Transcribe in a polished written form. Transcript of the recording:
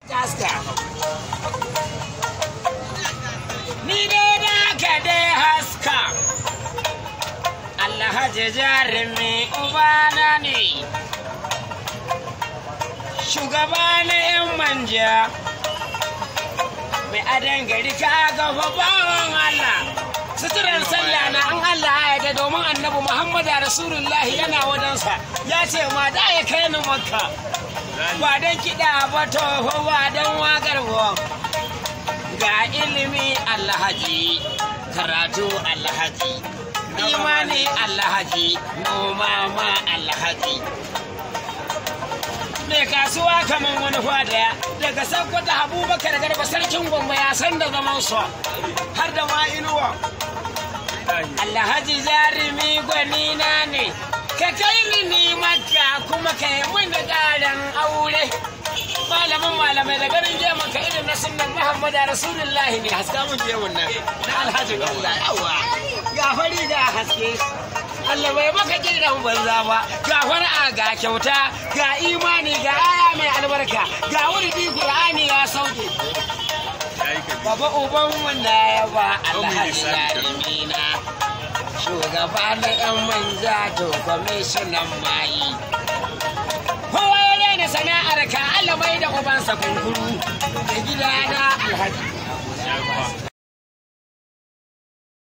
Gaska. Ni dai da ka dai haska. Alhaji Jarumi ubana ne. Shugaba na 'yan manja. Mai adan gari ka gaba bawan Allah. Suturar sallah na an Allah ya yarda domin annabi Muhammadu Rasulullahi yana wajensa. Ya ce ma da ya kai ni Makka. Ba don kiɗa ba toho ba don waƙar ba. Ga ilimi Alhaji, karatu Alhaji, imani Alhaji, noma ma Alhaji. Mai kasuwa kamar wani fadaya daga Sokoto Abubakar Garba sarkin Gombe ya san da zaman sa har da ma inuwa. Alhaji Jarumi gwanina ne. Ka kai ni Makka kuma ka yi mun da ƙarin aure. Malamin malamai da ganin gemun ka irin na sunnan Muhammadu Rasulullahi ne haska mun gemun nan na Alhaji Allah yawa. Ga fari ga haske. Allah bai maka kiran banza ba. Ga fara'a ga kyauta ga imani ga aya mai albarka ga wurdi Qur'ani ya sauke. Baba uban wanda ya ba Alhaji Jarumi na. Shugaba na 'yan manja to kwamishinan mayi. Kowa ya rena sana'ar ka Allah mai da ubansa kunkuru da gida na Alhaji.